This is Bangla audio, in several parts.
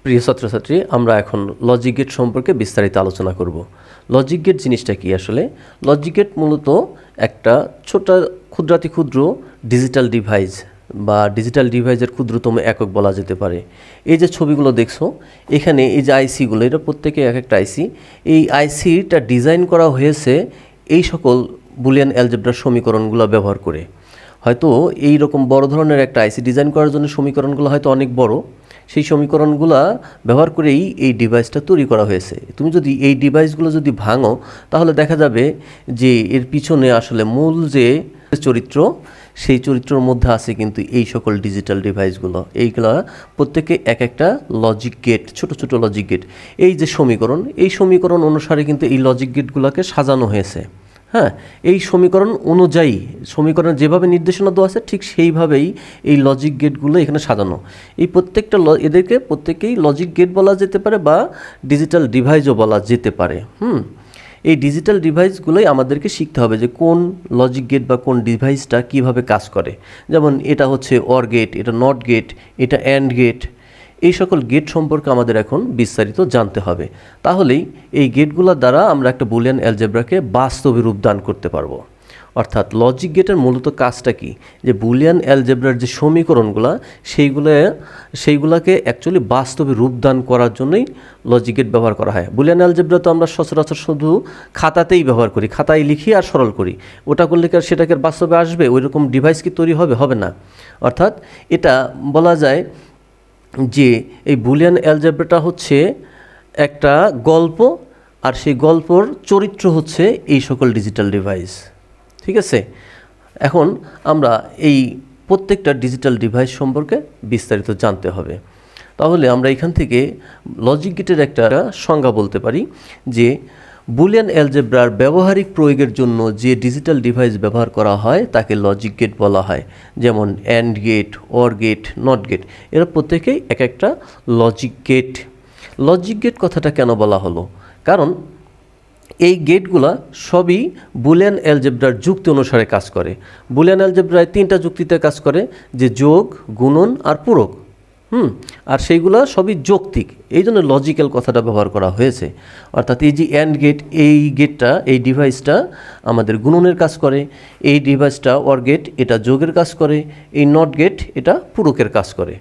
প্রিয় ছাত্রছাত্রী, আমরা এখন লজিক গেট সম্পর্কে বিস্তারিত আলোচনা করব। লজিক গেট জিনিসটা কি আসলে? লজিক গেট মূলত একটা ছোট ক্ষুদ্রাতি ক্ষুদ্র ডিজিটাল ডিভাইস বা ডিজিটাল ডিভাইসের ক্ষুদ্রতম একক বলা যেতে পারে। এই যে ছবিগুলো দেখছো এখানে, এই যে আইসিগুলো, এটা প্রত্যেকে এক একটা আইসি। এই আইসিটা ডিজাইন করা হয়েছে এই সকল বুলিয়ান অ্যালজেব্রার সমীকরণগুলো ব্যবহার করে। হয়তো এই রকম বড় ধরনের একটা আইসি ডিজাইন করার জন্য সমীকরণগুলো হয়তো অনেক বড়, সেই সমীকরণগুলো ব্যবহার করেই এই ডিভাইসটা তৈরি করা হয়েছে। তুমি যদি এই ডিভাইসগুলো যদি ভাঙো তাহলে দেখা যাবে যে এর পিছনে আসলে মূল যে চরিত্র, সেই চরিত্রের মধ্যে আছে কিন্তু এই সকল ডিজিটাল ডিভাইসগুলো। এইগুলো প্রত্যেকে এক একটা লজিক গেট, ছোট ছোট লজিক গেট। এই যে সমীকরণ, এই সমীকরণ অনুসারে কিন্তু এই লজিক গেটগুলোকে সাজানো হয়েছে। হ্যাঁ, এই সমীকরণ অনুযায়ী, সমীকরণ যেভাবে নির্দেশনা দেওয়া আছে ঠিক সেইভাবেই এই লজিক গেটগুলো এখানে সাজানো। এই প্রত্যেকটা এদেরকে প্রত্যেকেই লজিক গেট বলা যেতে পারে বা ডিজিটাল ডিভাইসও বলা যেতে পারে। এই ডিজিটাল ডিভাইসগুলোই আমাদেরকে শিখতে হবে যে কোন লজিক গেট বা কোন ডিভাইসটা কিভাবে কাজ করে। যেমন এটা হচ্ছে অর গেট, এটা নট গেট, এটা অ্যান্ড গেট। এই সকল গেট সম্পর্কে আমাদের এখন বিস্তারিত জানতে হবে। তাহলেই এই গেটগুলোর দ্বারা আমরা একটা বুলিয়ান অ্যালজেব্রাকে বাস্তবে রূপদান করতে পারবো। অর্থাৎ লজিক গেটের মূলত কাজটা কি, যে বুলিয়ান অ্যালজেব্রার যে সমীকরণগুলো সেইগুলোকে অ্যাকচুয়ালি বাস্তবে রূপদান করার জন্যই লজিক গেট ব্যবহার করা হয়। বুলিয়ান অ্যালজেব্রা তো আমরা সচরাচর শুধু খাতাতেই ব্যবহার করি, খাতায় লিখি আর সরল করি। ওটা করলে কি আর সেটাকে বাস্তবে আসবে? ওই রকম ডিভাইস কি তৈরি হবে? হবে না। অর্থাৎ এটা বলা যায় যে এই বুলিয়ান অ্যালজেব্রাটা হচ্ছে একটা গল্প, আর সেই গল্পর চরিত্র হচ্ছে এই সকল ডিজিটাল ডিভাইস। ঠিক আছে, এখন আমরা এই প্রত্যেকটা ডিজিটাল ডিভাইস সম্পর্কে বিস্তারিত জানতে হবে। তাহলে আমরা এখান থেকে লজিক গেটের একটা সংজ্ঞা বলতে পারি যে বুলিয়ান অ্যালজেব্রার ব্যবহারিক প্রয়োগের জন্য যে ডিজিটাল ডিভাইস ব্যবহার করা হয় তাকে লজিক গেট বলা হয়। যেমন and gate, or gate, not gate, এরা প্রত্যেকেই এক একটা লজিক গেট। লজিক গেট কথাটা কেন বলা হলো? কারণ এই গেটগুলা সবই বুলিয়ান অ্যালজেব্রার যুক্তি অনুসারে কাজ করে। বুলিয়ান অ্যালজেব্রায় 3টা যুক্তিতে কাজ করে, যে যোগ, গুণন আর পূরক। আর সেইগুলো সবই যৌক্তিক, এই জন্য লজিক্যাল কথাটা ব্যবহার করা হয়েছে। অর্থাৎ এই যে অ্যান্ড গেট, এই গেটটা, এই ডিভাইসটা আমাদের গুণনের কাজ করে। এই ডিভাইসটা অর গেট, এটা যোগের কাজ করে। এই নট গেট, এটা পূরকের কাজ করে।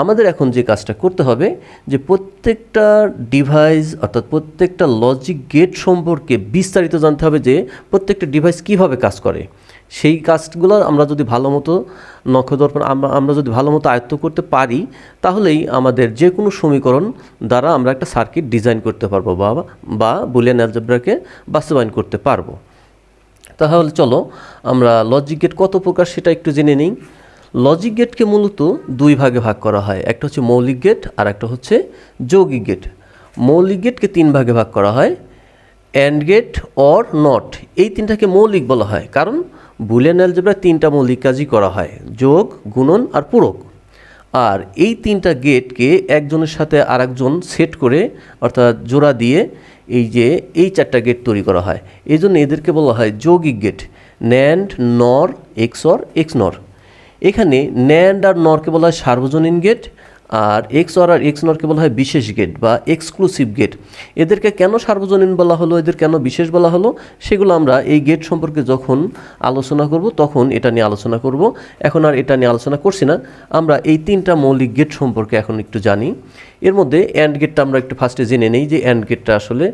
আমাদের এখন যে কাজটা করতে হবে, যে প্রত্যেকটা ডিভাইস অর্থাৎ প্রত্যেকটা লজিক গেট সম্পর্কে বিস্তারিত জানতে হবে, যে প্রত্যেকটা ডিভাইস কিভাবে কাজ করে। সেই কাজগুলো আমরা যদি ভালো মতো নখদর্পণ আমরা যদি ভালো মতো আয়ত্ত করতে পারি, তাহলেই আমাদের যে কোনো সমীকরণ দ্বারা আমরা একটা সার্কিট ডিজাইন করতে পারবো বা বুলিয়ান অ্যালজেব্রাকে বাস্তবায়ন করতে পারবো। তাহলে চলো আমরা লজিক গেট কত প্রকার সেটা একটু জেনে নিই। লজিক গেটকে মূলত 2 ভাগে ভাগ করা হয়, একটা হচ্ছে মৌলিক গেট আর একটা হচ্ছে যৌগিক গেট। মৌলিক গেটকে 3 ভাগে ভাগ করা হয়, অ্যান্ড গেট, অর, নট। এই 3টাকে মৌলিক বলা হয় কারণ বুলিয়ান অ্যালজেব্রায় 3টা মৌলিক কাজই করা হয়, যোগ, গুণন আর পূরক। আর এই 3টা গেটকে একজনের সাথে আরেকজন সেট করে অর্থাৎ জোড়া দিয়ে এই 4টা গেট তৈরি করা হয়। এই জন্য এদেরকে বলা হয় যৌগিক গেট, ন্যান্ড, নর, এক্সঅর, এক্সনর। এখানে ন্যান্ড আর নরকে বলা হয় সার্বজনীন গেট, আর এক্সঅর আর এক্সনরকে বলা হয় বিশেষ গেট বা এক্সক্লুসিভ গেট। এদেরকে কেন সার্বজনীন বলা হলো, এদের কেন বিশেষ বলা হলো, সেগুলো আমরা এই গেট সম্পর্কে যখন আলোচনা করব তখন এটা নিয়ে আলোচনা করব। এখন আর এটা নিয়ে আলোচনা করছি না। আমরা এই 3টা মৌলিক গেট সম্পর্কে এখন একটু জানি। এর মধ্যে অ্যান্ড গেটটা আমরা একটু ফার্স্টে জেনে নেই, যে অ্যান্ড গেটটা আসলে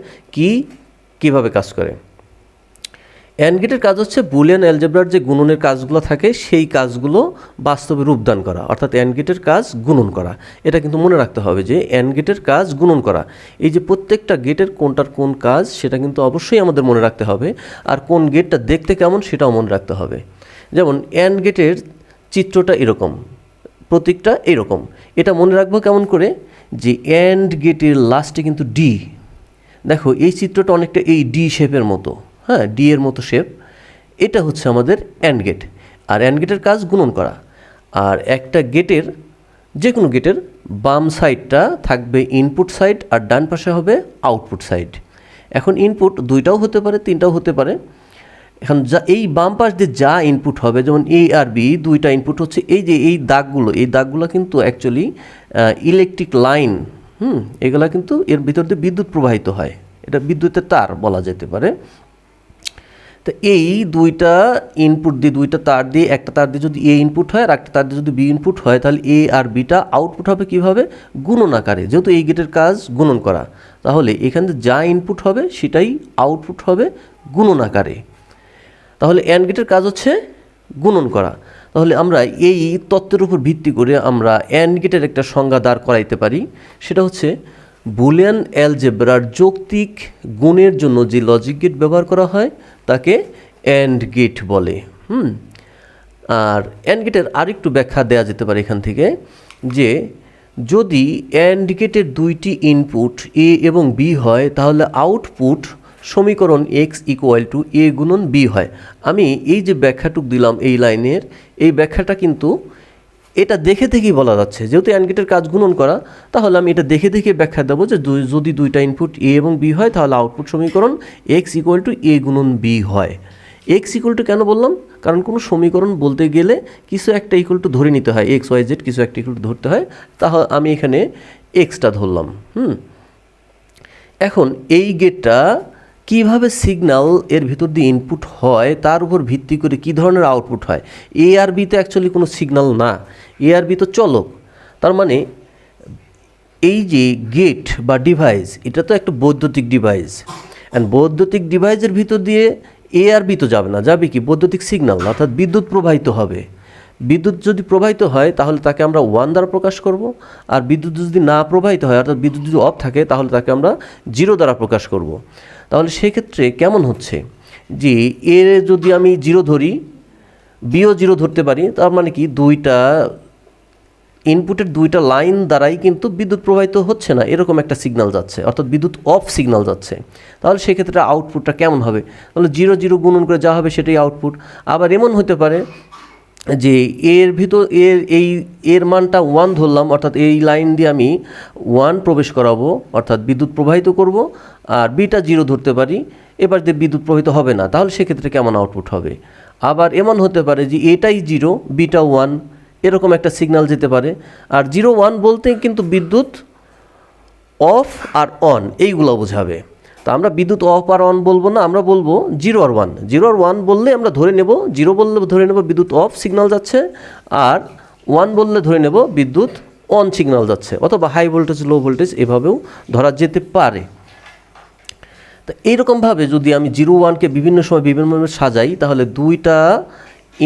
কিভাবে কাজ করে। অ্যান্ড গেটের কাজ হচ্ছে বুলিয়ান অ্যালজেব্রার যে গুণনের কাজগুলো থাকে সেই কাজগুলো বাস্তবে রূপদান করা। অর্থাৎ অ্যান্ড গেটের কাজ গুণন করা। এটা কিন্তু মনে রাখতে হবে যে অ্যান্ড গেটের কাজ গুণন করা। এই যে প্রত্যেকটা গেটের কোনটার কোন কাজ সেটা কিন্তু অবশ্যই আমাদের মনে রাখতে হবে, আর কোন গেটটা দেখতে কেমন সেটাও মনে রাখতে হবে। যেমন অ্যান্ড গেটের চিত্রটা এরকম, প্রতীকটা এরকম। এটা মনে রাখবো কেমন করে, যে অ্যান্ড গেটের লাস্টে কিন্তু ডি। দেখো এই চিত্রটা অনেকটা এই ডি শেপের মতো, হ্যাঁ, ডি এর মতো শেপ। এটা হচ্ছে আমাদের অ্যান্ড গেট। আর অ্যান্ড গেটের কাজ গুণন করা। আর একটা গেটের, যে কোনো গেটের বাম সাইডটা থাকবে ইনপুট সাইড আর ডান পাশে হবে আউটপুট সাইড। এখন ইনপুট 2টাও হতে পারে, 3টাও হতে পারে। এখন এই বাম পাশ দিয়ে যা ইনপুট হবে, যেমন এ আর বি 2টা ইনপুট হচ্ছে, এই যে এই দাগগুলো কিন্তু অ্যাকচুয়ালি ইলেকট্রিক লাইন এগুলা কিন্তু এর ভিতর দিয়ে বিদ্যুৎ প্রবাহিত হয়, এটা বিদ্যুতের তার বলা যেতে পারে। তো এই দুইটা ইনপুট দিয়ে, দুইটা তার দিয়ে, একটা তার দিয়ে যদি এ ইনপুট হয় আর একটা তার দিয়ে যদি বি ইনপুট হয়, তাহলে এ আর বিটা আউটপুট হবে কীভাবে? গুণন আকারে। যেহেতু এই গেটের কাজ গুণন করা, তাহলে এখানে যা ইনপুট হবে সেটাই আউটপুট হবে গুণন আকারে। তাহলে অ্যান্ড গেটের কাজ হচ্ছে গুণন করা। তাহলে আমরা এই তত্ত্বের উপর ভিত্তি করে আমরা অ্যান্ড গেটের একটা সংজ্ঞা দাঁড় করাইতে পারি, সেটা হচ্ছে বুলিয়ান অ্যালজেব্রার যৌক্তিক গুণের জন্য যে লজিক গেট ব্যবহার করা হয় তাকে অ্যান্ড গেট বলে। আর অ্যান্ড গেটের আরেকটু ব্যাখ্যা দেওয়া যেতে পারে এখান থেকে, যে যদি অ্যান্ড গেটের দুইটি ইনপুট এ এবং বি হয়, তাহলে আউটপুট সমীকরণ এক্স ইকুয়াল টু এ গুণন বি হয়। আমি এই যে ব্যাখ্যাটুক দিলাম এই লাইনের, এই ব্যাখ্যাটা কিন্তু এটা দেখে থেকেই বলা যাচ্ছে। যেহেতু অ্যান্ড গেটের কাজ গুণন করা, তাহলে আমি এটা দেখে দেখে ব্যাখ্যা দেবো যে যদি দুইটা ইনপুট এ এবং বি হয়, তাহলে আউটপুট সমীকরণ এক্স ইকুয়াল টু এ গুণন বি হয়। এক্স ইকুয়াল টু কেন বললাম? কারণ কোনো সমীকরণ বলতে গেলে কিছু একটা ইকুয়াল টু ধরে নিতে হয়, এক্স ওয়াই জেড কিছু একটা ইকুয়াল টু ধরতে হয়, তাহলে আমি এখানে এক্সটা ধরলাম। এখন এই গেটটা কীভাবে সিগন্যাল এর ভিতর দিয়ে ইনপুট হয় তার উপর ভিত্তি করে কী ধরনের আউটপুট হয়। এ আর বি তো অ্যাকচুয়ালি কোনো সিগন্যাল না, এ আর বি তো চলক। তার মানে এই যে গেট বা ডিভাইস, এটা তো একটা বৈদ্যুতিক ডিভাইস, অ্যান্ড বৈদ্যুতিক ডিভাইসের ভিতর দিয়ে এ আর বি তো যাবে না, যাবে কি? বৈদ্যুতিক সিগন্যাল, অর্থাৎ বিদ্যুৎ প্রবাহিত হবে। বিদ্যুৎ যদি প্রবাহিত হয় তাহলে তাকে আমরা 1 দ্বারা প্রকাশ করব, আর বিদ্যুৎ যদি না প্রবাহিত হয়, অর্থাৎ বিদ্যুৎ যদি অফ থাকে, তাহলে তাকে আমরা 0 দ্বারা প্রকাশ করব। তাহলে সেক্ষেত্রে কেমন হচ্ছে যে এ যদি আমি 0 ধরি, বিও 0 ধরতে পারি, তার মানে কি দুইটা ইনপুটের দুইটা লাইন দ্বারাই কিন্তু বিদ্যুৎ প্রবাহিত হচ্ছে না, এরকম একটা সিগন্যাল যাচ্ছে, অর্থাৎ বিদ্যুৎ অফ সিগন্যাল যাচ্ছে। তাহলে সেক্ষেত্রে আউটপুটটা কেমন হবে? তাহলে 0 0 গুণন করে যা হবে সেটাই আউটপুট। আবার এমন হতে পারে যে এর ভিতর এর মানটা 1 ধরলাম, অর্থাৎ এই লাইন দিয়ে আমি 1 প্রবেশ করাবো, অর্থাৎ বিদ্যুৎ প্রবাহিত করব, আর বিটা 0 ধরতে পারি, এবার যে বিদ্যুৎ প্রবাহিত হবে না, তাহলে সেক্ষেত্রে কেমন আউটপুট হবে? আবার এমন হতে পারে যে এটাই 0 বিটা 1, এরকম একটা সিগন্যাল যেতে পারে। আর 0 1 বলতে কিন্তু বিদ্যুৎ অফ আর অন এইগুলো বোঝাবে। তো আমরা বিদ্যুৎ অফ আর অন বলবো না, আমরা বলবো 0 আর 1। 0 আর 1 বললে আমরা ধরে নেব, 0 বললে ধরে নেব বিদ্যুৎ অফ সিগন্যাল যাচ্ছে, আর 1 বললে ধরে নেব বিদ্যুৎ অন সিগন্যাল যাচ্ছে, অথবা হাই ভোল্টেজ লো ভোল্টেজ এভাবেও ধরা যেতে পারে। তো এইরকমভাবে যদি আমি 0 1কে বিভিন্ন সময় বিভিন্নভাবে সাজাই, তাহলে দুইটা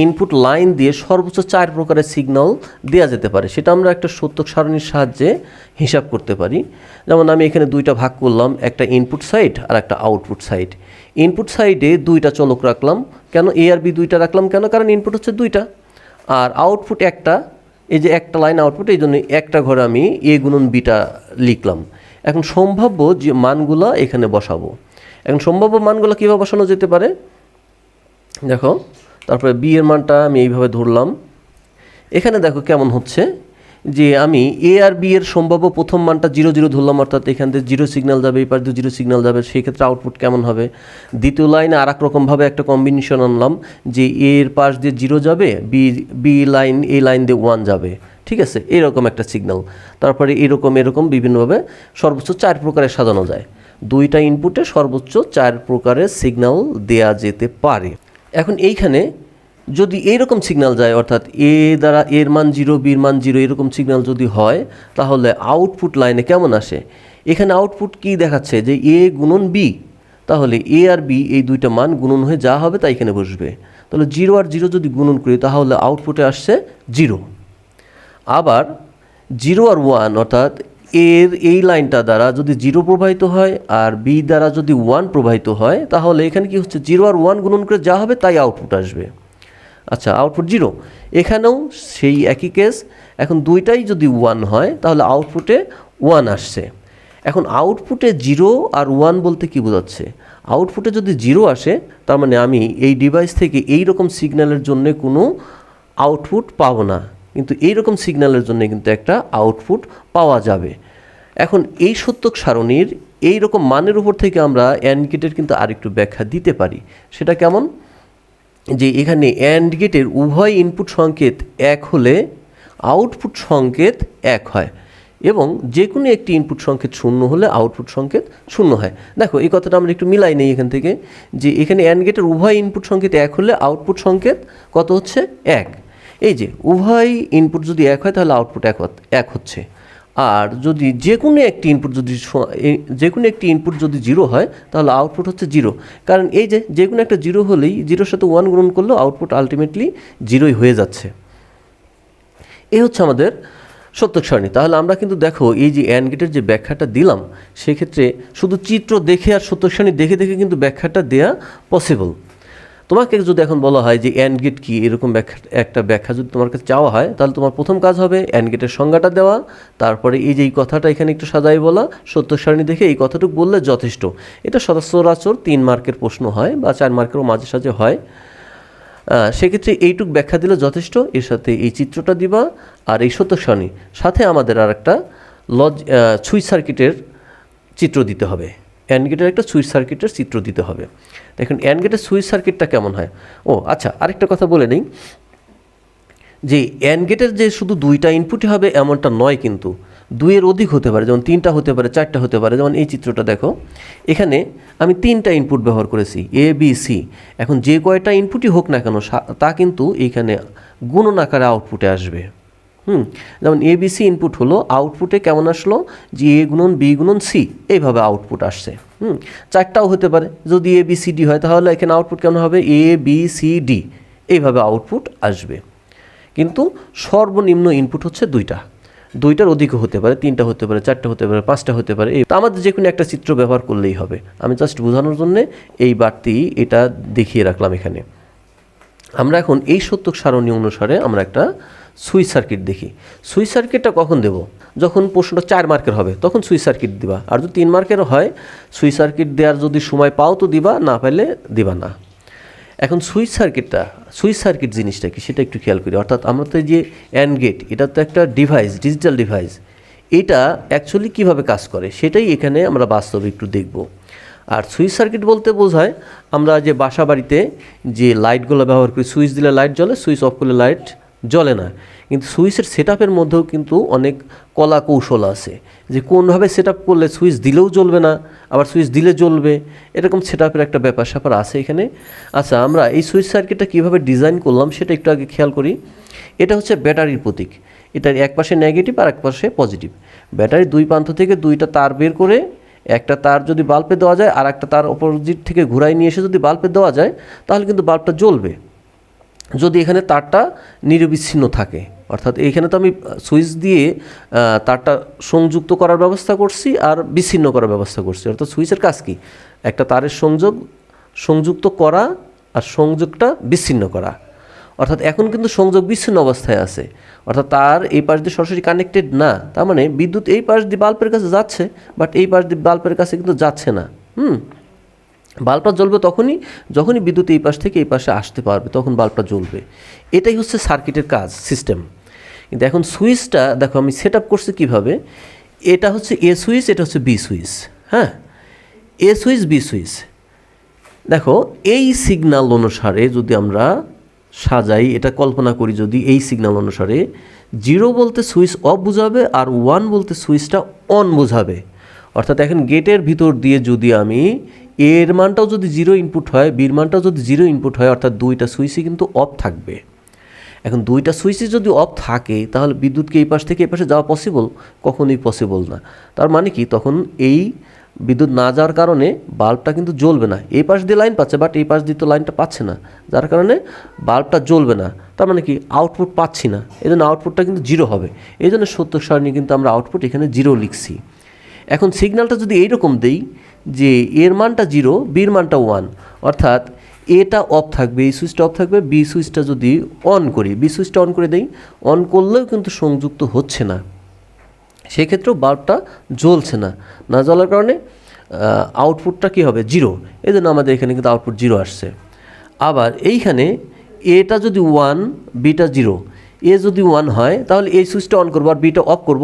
ইনপুট লাইন দিয়ে সর্বোচ্চ 4 প্রকারের সিগন্যাল দেওয়া যেতে পারে। সেটা আমরা একটা সত্যক সারণীর সাহায্যে হিসাব করতে পারি। যেমন আমি এখানে দুইটা ভাগ করলাম, একটা ইনপুট সাইড আর একটা আউটপুট সাইড। ইনপুট সাইডে দুইটা চলক রাখলাম, কেন? এ আর বি দুইটা রাখলাম কেন? কারণ ইনপুট হচ্ছে দুইটা, আর আউটপুট একটা, এই যে একটা লাইন আউটপুট, এই জন্য একটা ঘরে আমি এ গুণন বিটা লিখলাম। এখন সম্ভাব্য যে মানগুলো এখানে বসাবো। এখন সম্ভাব্য মানগুলো কীভাবে বসানো যেতে পারে দেখো। তারপরে বি এর মানটা আমি এইভাবে ধরলাম। এখানে দেখো কেমন হচ্ছে যে আমি এ আর বি এর সম্ভাব্য প্রথম মানটা 0 0 ধরলাম, অর্থাৎ এখান থেকে 0 সিগন্যাল যাবে, এই পাশ দিয়ে 0 সিগন্যাল যাবে, সেই ক্ষেত্রে আউটপুট কেমন হবে? দ্বিতীয় লাইনে আর এক রকমভাবে একটা কম্বিনেশন আনলাম, যে এর পাশ দিয়ে 0 যাবে, বি লাইন এই লাইন দিয়ে 1 যাবে, ঠিক আছে, এরকম একটা সিগন্যাল। তারপরে এরকম বিভিন্নভাবে সর্বোচ্চ 4 প্রকারের সাজানো যায়। দুইটা ইনপুটে সর্বোচ্চ 4 প্রকারের সিগন্যাল দেয়া যেতে পারে। এখন এইখানে যদি এইরকম সিগন্যাল যায়, অর্থাৎ এ দ্বারা এর মান 0 বির মান 0, এরকম সিগন্যাল যদি হয়, তাহলে আউটপুট লাইনে কেমন আসে? এখানে আউটপুট কি দেখাচ্ছে যে এ গুণন বি, তাহলে এ আর বি এই দুইটা মান গুণন হয়ে যা হবে তা এখানে বসবে। তাহলে 0 আর 0 যদি গুণন করি, তাহলে আউটপুটে আসছে 0। আবার 0 আর 1, অর্থাৎ এর এই লাইনটা দ্বারা যদি 0 প্রবাহিত হয় আর বি দ্বারা যদি 1 প্রবাহিত হয়, তাহলে এখানে কি হচ্ছে? 0 আর 1 গুণন করে যা হবে তাই আউটপুট আসবে। আচ্ছা, আউটপুট 0। এখানেও সেই একই কেস। এখন দুইটাই যদি 1 হয়, তাহলে আউটপুটে 1 আসছে। এখন আউটপুটে 0 আর 1 বলতে কি বোঝাচ্ছে? আউটপুটে যদি 0 আসে, তার মানে আমি এই ডিভাইস থেকে এই রকম সিগন্যালের জন্য কোনো আউটপুট পাবো না, কিন্তু এই রকম সিগন্যালের জন্য কিন্তু একটা আউটপুট পাওয়া যাবে। এখন এই সত্যক সারণীর এই রকম মানের উপর থেকে আমরা অ্যান্ড গেটের কিন্তু আরেকটু ব্যাখ্যা দিতে পারি। সেটা কেমন? যে এখানে অ্যান্ড গেটের উভয় ইনপুট সংকেত 1 হলে আউটপুট সংকেত 1 হয়। এবং যে কোনো একটি ইনপুট সংকেত শূন্য হলে আউটপুট সংকেত শূন্য হয়। দেখো এই কথাটা আমরা একটু মিলাই নেই এখান থেকে, যে এখানে অ্যান্ড গেটের উভয় ইনপুট সংকেত এক হলে আউটপুট সংকেত কত হচ্ছে? এক। এই যে উভয় ইনপুট যদি এক হয় তাহলে আউটপুট এক হচ্ছে। আর যদি যে কোনো একটি ইনপুট যদি জিরো হয় তাহলে আউটপুট হচ্ছে জিরো। কারণ এই যে কোনো একটা জিরো হলেই জিরোর সাথে ওয়ান গ্রহণ করলেও আউটপুট আলটিমেটলি জিরোই হয়ে যাচ্ছে। এই হচ্ছে আমাদের সত্যক সারণী। তাহলে আমরা কিন্তু দেখো এই যে অ্যান্ড গেটের যে ব্যাখ্যাটা দিলাম, সেক্ষেত্রে শুধু চিত্র দেখে আর সত্যক সারণী দেখে দেখে কিন্তু ব্যাখ্যাটা দেওয়া পসিবল। তোমাকে যদি এখন বলা হয় যে অ্যান্ড গেট কী, এরকম একটা ব্যাখ্যা যদি তোমার কাছে চাওয়া হয়, তাহলে তোমার প্রথম কাজ হবে অ্যান্ড গেটের সংজ্ঞাটা দেওয়া, তারপরে এই যে এই কথাটা এখানে একটু সাজাই বলা, সত্যক সারণী দেখে এই কথাটুকু বললে যথেষ্ট। এটা সচরাচর 3 মার্কের প্রশ্ন হয় বা 4 মার্কেরও মাঝে সাঝে হয়। সেক্ষেত্রে এইটুক ব্যাখ্যা দিলে যথেষ্ট। এর সাথে এই চিত্রটা দিবা আর এই সত্যক সারণী, সাথে আমাদের আর একটা সুইচ সার্কিটের চিত্র দিতে হবে। অ্যান্ড গেটের একটা সুইচ সার্কিটের চিত্র দিতে হবে। দেখুন অ্যান্ড গেটের সুইচ সার্কিটটা কেমন হয়। আচ্ছা, আরেকটা কথা বলে নিই, যে অ্যান্ড গেটের যে শুধু 2টা ইনপুটই হবে এমনটা নয়, কিন্তু 2-এর অধিক হতে পারে, যেমন 3টা হতে পারে, 4টা হতে পারে। যেমন এই চিত্রটা দেখো, এখানে আমি 3টা ইনপুট ব্যবহার করেছি, এ বি সি। এখন যে কয়টা ইনপুটই হোক না কেন তা কিন্তু এইখানে গুণন আকারে আউটপুটে আসবে। যেমন এ বি সি ইনপুট হলো, আউটপুটে কেমন আসলো, যে এ গুণন বি গুণন সি, এইভাবে আউটপুট আসছে। 4টাও হতে পারে, যদি এ বি সি ডি হয় তাহলে এখানে আউটপুট কেমন হবে, এ বি সি ডি, এইভাবে আউটপুট আসবে। কিন্তু সর্বনিম্ন ইনপুট হচ্ছে 2টার অধিকও হতে পারে, 3টা হতে পারে, 4টা হতে পারে, 5টা হতে পারে। তো আমাদের যে কোনো একটা চিত্র ব্যবহার করলেই হবে। আমি জাস্ট বোঝানোর জন্য এই বাড়তি এটা দেখিয়ে রাখলাম এখানে। আমরা এখন এই সত্যক সারণী অনুসারে আমরা একটা সুইচ সার্কিট দেখি। সুইচ সার্কিটটা কখন দেব? যখন প্রশ্নটা 4 মার্কের হবে তখন সুইচ সার্কিট দিবা। আর যদি 3 মার্কের হয়, সুইচ সার্কিট দেওয়ার যদি সময় পাও তো দিবা, না পাইলে দিবা না। এখন সুইচ সার্কিট জিনিসটা কি সেটা একটু খেয়াল করি। অর্থাৎ আমরা তো যে অ্যান্ড গেট, এটা তো একটা ডিভাইস, ডিজিটাল ডিভাইস। এটা অ্যাকচুয়ালি কীভাবে কাজ করে সেটাই এখানে আমরা বাস্তবে একটু দেখব। আর সুইচ সার্কিট বলতে বোঝায় আমরা যে বাসা বাড়িতে যে লাইটগুলো ব্যবহার করি, সুইচ দিলে লাইট জ্বলে, সুইচ অফ করলে লাইট জ্বলে না। কিন্তু সুইচের সেটআপের মধ্যেও কিন্তু অনেক কলা কৌশল আছে, যে কোনভাবে সেটআপ করলে সুইচ দিলেও জ্বলবে না, আবার সুইচ দিলে জ্বলবে, এরকম সেটআপের একটা ব্যাপার স্যাপার আছে এখানে। আচ্ছা, আমরা এই সুইচ সার্কিটটা কীভাবে ডিজাইন করলাম সেটা একটু আগে খেয়াল করি। এটা হচ্ছে ব্যাটারির প্রতীক। এটার এক পাশে নেগেটিভ আর এক পাশে পজিটিভ। ব্যাটারির 2 প্রান্ত থেকে 2টা তার বের করে একটা তার যদি বাল্বে দেওয়া যায় আর একটা তার অপোজিট থেকে ঘুরাই নিয়ে এসে যদি বাল্বে দেওয়া যায়, তাহলে কিন্তু বাল্বটা জ্বলবে, যদি এখানে তারটা নিরবিচ্ছিন্ন থাকে। অর্থাৎ এইখানে তো আমি সুইচ দিয়ে তারটা সংযুক্ত করার ব্যবস্থা করছি আর বিচ্ছিন্ন করার ব্যবস্থা করছি। অর্থাৎ সুইচের কাজ কি? একটা তারের সংযুক্ত করা আর সংযোগটা বিচ্ছিন্ন করা। অর্থাৎ এখন কিন্তু সংযোগ বিচ্ছিন্ন অবস্থায় আছে, অর্থাৎ তার এই পাশ দিয়ে সরাসরি কানেক্টেড না। তার মানে বিদ্যুৎ এই পাশ দিয়ে বাল্বের কাছে যাচ্ছে, বাট এই পাশ দিয়ে বাল্বের কাছে কিন্তু যাচ্ছে না। বাল্বটা জ্বলবে যখনই বিদ্যুৎ এই পাশ থেকে এই পাশে আসতে পারবে, তখন বাল্বটা জ্বলবে। এটাই হচ্ছে সার্কিটের কাজ, সিস্টেম। কিন্তু এখন সুইচটা দেখো আমি সেট আপ করছি কীভাবে। এটা হচ্ছে এ সুইচ, এটা হচ্ছে বি সুইচ। এ সুইচ, বি সুইচ। দেখো এই সিগন্যাল অনুসারে যদি আমরা সাজাই, এটা কল্পনা করি, যদি এই সিগন্যাল অনুসারে 0 বলতে সুইচ অফ বোঝাবে আর 1 বলতে সুইচটা অন বোঝাবে। অর্থাৎ এখন গেটের ভিতর দিয়ে যদি আমি এর মানটাও যদি 0 ইনপুট হয়, বির মানটাও যদি 0 ইনপুট হয়, অর্থাৎ 2টা সুইচই কিন্তু অফ থাকবে। এখন 2টা সুইচই যদি অফ থাকে তাহলে বিদ্যুৎকে এই পাশ থেকে এই পাশে যাওয়া পসিবল? কখনোই পসিবল না। তার মানে কি, তখন এই বিদ্যুৎ না যাওয়ার কারণে বাল্বটা কিন্তু জ্বলবে না। এই পাশ দিয়ে লাইন পাচ্ছে, বাট এই পাশ দিয়ে তো লাইনটা পাচ্ছে না, যার কারণে বাল্বটা জ্বলবে না। তার মানে কি, আউটপুট পাচ্ছি না, এই জন্য আউটপুটটা কিন্তু 0 হবে। এই জন্য সত্যক সারণী কিন্তু আমরা আউটপুট এখানে 0 লিখছি। এখন সিগন্যালটা যদি এইরকম দেই যে এর মানটা 0, বির মানটা 1, অর্থাৎ এটা অফ থাকবে, এই সুইচটা অফ থাকবে, বি সুইচটা যদি অন করি, বি সুইচটা অন করে দেই, অন করলেও কিন্তু সংযুক্ত হচ্ছে না, সেক্ষেত্রেও বাল্বটা জ্বলছে না। না জ্বলার কারণে আউটপুটটা কী হবে? 0। এই জন্য আমাদের এখানে কিন্তু আউটপুট 0 আসছে। আবার এইখানে এটা যদি 1, বিটা 0, এ যদি 1 হয় তাহলে এই সুইচটা অন করবো আর বিটা অফ করব।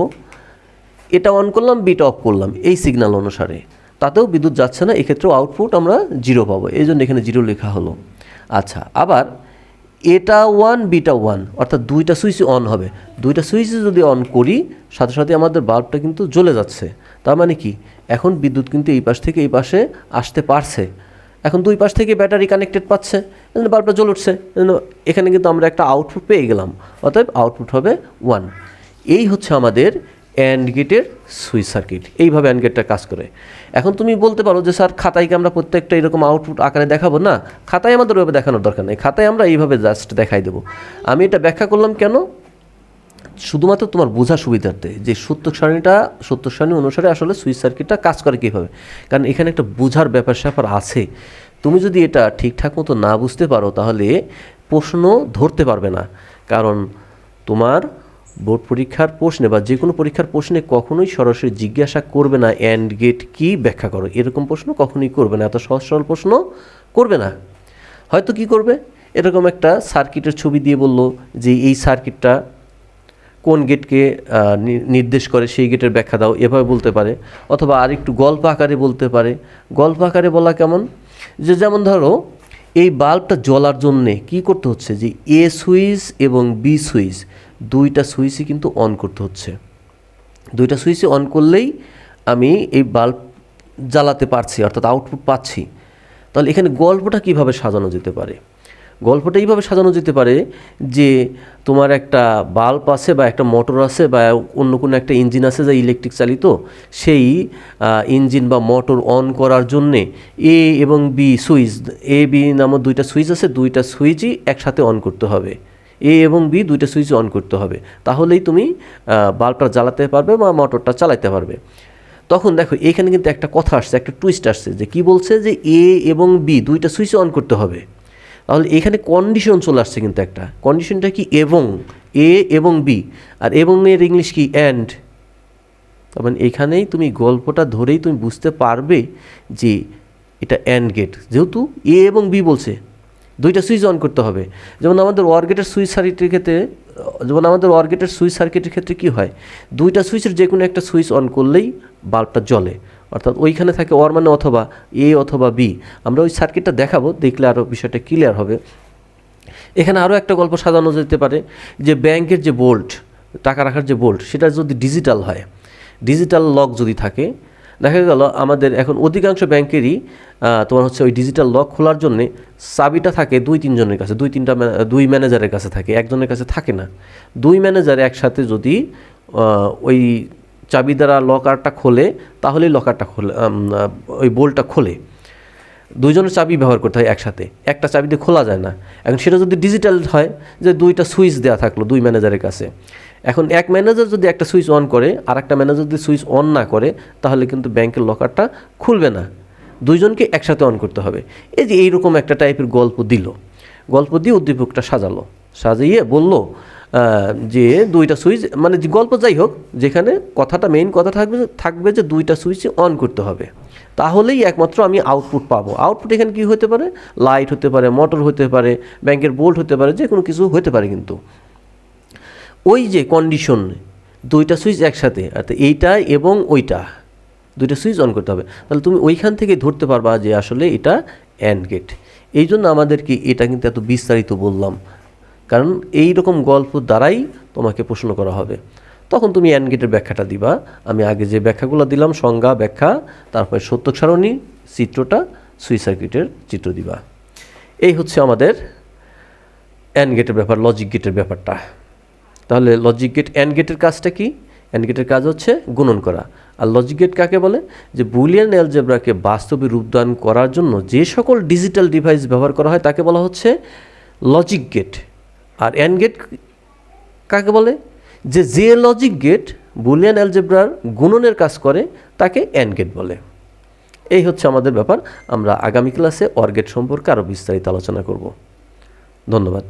এটা অন করলাম, বিটা অফ করলাম, এই সিগন্যাল অনুসারে, তাতেও বিদ্যুৎ যাচ্ছে না, এক্ষেত্রেও আউটপুট আমরা 0 পাবো। এই জন্য এখানে 0 লেখা হলো। আচ্ছা, আবার এটা 1 বিটা 1, অর্থাৎ দুইটা সুইচ অন হবে। দুইটা সুইচ যদি অন করি সাথে সাথে আমাদের বাল্বটা কিন্তু জ্বলে যাচ্ছে। তার মানে কি, এখন বিদ্যুৎ কিন্তু এই পাশ থেকে এই পাশে আসতে পারছে। এখন দুই পাশ থেকে ব্যাটারি কানেক্টেড পাচ্ছে, বাল্বটা জ্বলে উঠছে। এখানে কিন্তু আমরা একটা আউটপুট পেয়ে গেলাম, অতএব আউটপুট হবে 1। এই হচ্ছে আমাদের অ্যান্ড গেটের সুইচ সার্কিট। এইভাবে অ্যান্ড গেটটা কাজ করে। এখন তুমি বলতে পারো যে স্যার খাতায় কি আমরা প্রত্যেকটা এরকম আউটপুট আকারে দেখাবো? না, খাতায় আমাদের ওইভাবে দেখানোর দরকার নেই। খাতায় আমরা এইভাবে জাস্ট দেখাই দেবো। আমি এটা ব্যাখ্যা করলাম কেন? শুধুমাত্র তোমার বোঝার সুবিধার্থে যে সত্য সারণী অনুসারে আসলে সুইচ সার্কিটটা কাজ করে কীভাবে। কারণ এখানে একটা বোঝার ব্যাপার আছে। তুমি যদি এটা ঠিকঠাক মতো না বুঝতে পারো তাহলে প্রশ্ন ধরতে পারবে না। কারণ তোমার বোর্ড পরীক্ষার প্রশ্নে বা যে কোনো পরীক্ষার প্রশ্নে কখনোই সরাসরি জিজ্ঞাসা করবে না অ্যান্ড গেট কী ব্যাখ্যা করো, এরকম প্রশ্ন কখনোই করবে না। এত সহজ সরল প্রশ্ন করবে না। হয়তো কি করবে, এরকম একটা সার্কিটের ছবি দিয়ে বললো যে এই সার্কিটটা কোন গেটকে নির্দেশ করে সেই গেটের ব্যাখ্যা দাও, এভাবে বলতে পারে। অথবা আর একটু গল্প আকারে বলতে পারে। গল্প আকারে বলা কেমন, যে যেমন ধরো এই বাল্বটা জ্বলার জন্যে কী করতে হচ্ছে, যে এ সুইচ এবং বি সুইচ দুইটা সুইচই কিন্তু অন করতে হচ্ছে। দুইটা সুইচই অন করলেই আমি এই বাল্ব জ্বালাতে পারছি, অর্থাৎ আউটপুট পাচ্ছি। তাহলে এখানে গল্পটা কিভাবে সাজানো যেতে পারে? গল্পটা এইভাবে সাজানো যেতে পারে যে তোমার একটা বাল্ব আছে বা একটা মোটর আছে বা অন্য কোনো একটা ইঞ্জিন আছে যা ইলেকট্রিক চালিত, সেই ইঞ্জিন বা মোটর অন করার জন্যে এ এবং বি সুইচ, এ বি নামক দুইটা সুইচ আছে, দুইটা সুইচই একসাথে অন করতে হবে। এ এবং বি দুইটা সুইচ অন করতে হবে, তাহলেই তুমি বাল্বটা জ্বালাতে পারবে বা মোটরটা চালাতে পারবে। তখন দেখো এখানে কিন্তু একটা কথা আসছে, একটা টুইস্ট আসছে, যে কি বলছে, যে এ এবং বি দুইটা সুইচ অন করতে হবে। তাহলে এখানে কন্ডিশন চলে আসছে, কিন্তু একটা কন্ডিশনটা কি, এবং এ এবং বি, আর এবং এর ইংলিশ কি, অ্যান্ড। তার মানে এখানেই তুমি গল্পটা ধরেই তুমি বুঝতে পারবে যে এটা অ্যান্ড গেট, যেহেতু এ এবং বি বলছে দুইটা সুইচ অন করতে হবে। যেমন আমাদের ওয়ার গেটের সুইচ সার্কিটের ক্ষেত্রে কী হয়, দুইটা সুইচের যে কোনো একটা সুইচ অন করলেই বাল্বটা জ্বলে, অর্থাৎ ওইখানে থাকে ওয়ার মানে অথবা এ অথবা বি। আমরা ওই সার্কিটটা দেখাবো, দেখলে আরও বিষয়টা ক্লিয়ার হবে। এখানে আরও একটা গল্প সাজানো যেতে পারে, যে ব্যাংকের যে বোল্ট, টাকা রাখার যে বোল্ট, সেটা যদি ডিজিটাল হয়, ডিজিটাল লক যদি থাকে, দেখা গেল আমাদের এখন অধিকাংশ ব্যাংকেরই তোমার হচ্ছে ওই ডিজিটাল লক খোলার জন্যে চাবিটা থাকে 2-3 জনের কাছে, 2 ম্যানেজারের কাছে থাকে, একজনের কাছে থাকে না। 2 ম্যানেজার একসাথে যদি ওই চাবি দ্বারা লকারটা খোলে, তাহলেই লকারটা খোলে, ওই বোল্টটা খোলে। 2 জনের চাবি ব্যবহার করতে হয় একসাথে, একটা চাবি দিয়ে খোলা যায় না। এখন সেটা যদি ডিজিটাল হয়, যে 2টা সুইচ দেওয়া থাকলো 2 ম্যানেজারের কাছে, এখন এক ম্যানেজার যদি একটা সুইচ অন করে আর একটা ম্যানেজার যদি সুইচ অন না করে, তাহলে কিন্তু ব্যাংকের লকারটা খুলবে না। 2 জনকে একসাথে অন করতে হবে। এই যে এইরকম একটা টাইপের গল্প দিয়ে উদ্দীপকটা সাজিয়ে বলল যে 2টা সুইচ, মানে গল্প যাই হোক, যেখানে মেইন কথা থাকবে যে 2টা সুইচই অন করতে হবে, তাহলেই একমাত্র আমি আউটপুট পাবো। আউটপুট এখানে কি হতে পারে, লাইট হতে পারে, মোটর হতে পারে, ব্যাংকের বোল্ট হতে পারে, যে কোনো কিছু হতে পারে। কিন্তু ওই যে কন্ডিশন, 2টা সুইচ একসাথে, অর্থাৎ এইটা এবং ওইটা 2টা সুইচ অন করতে হবে, তাহলে তুমি ওইখান থেকে ধরতে পারবা যে আসলে এটা অ্যান্ড গেট। এই জন্য আমাদেরকে এটা কিন্তু এত বিস্তারিত বললাম, কারণ এই রকম গল্প দ্বারাই তোমাকে প্রশ্ন করা হবে। তখন তুমি অ্যান্ড গেটের ব্যাখ্যাটা দিবা। আমি আগে যে ব্যাখ্যাগুলো দিলাম, সংজ্ঞা, ব্যাখ্যা, তারপরে সত্যক সারণী, চিত্রটা, সুইচ সার্কিটের চিত্র দিবা। এই হচ্ছে আমাদের অ্যান্ড গেটের ব্যাপার, লজিক গেটের ব্যাপারটা। তাহলে লজিক গেট, অ্যান্ড গেটের কাজটা কি? অ্যান্ড গেটের কাজ হচ্ছে গুণন করা। আর লজিক গেট কাকে বলে? যে বুলিয়ান অ্যালজেব্রাকে বাস্তবে রূপদান করার জন্য যে সকল ডিজিটাল ডিভাইস ব্যবহার করা হয় তাকে বলা হচ্ছে লজিক গেট। আর অ্যান্ড গেট কাকে বলে? যে লজিক গেট বুলিয়ান অ্যালজেব্রার গুণনের কাজ করে তাকে অ্যান্ড গেট বলে। এই হচ্ছে আমাদের ব্যাপার। আমরা আগামী ক্লাসে অর গেট সম্পর্কে আরও বিস্তারিত আলোচনা করব। ধন্যবাদ।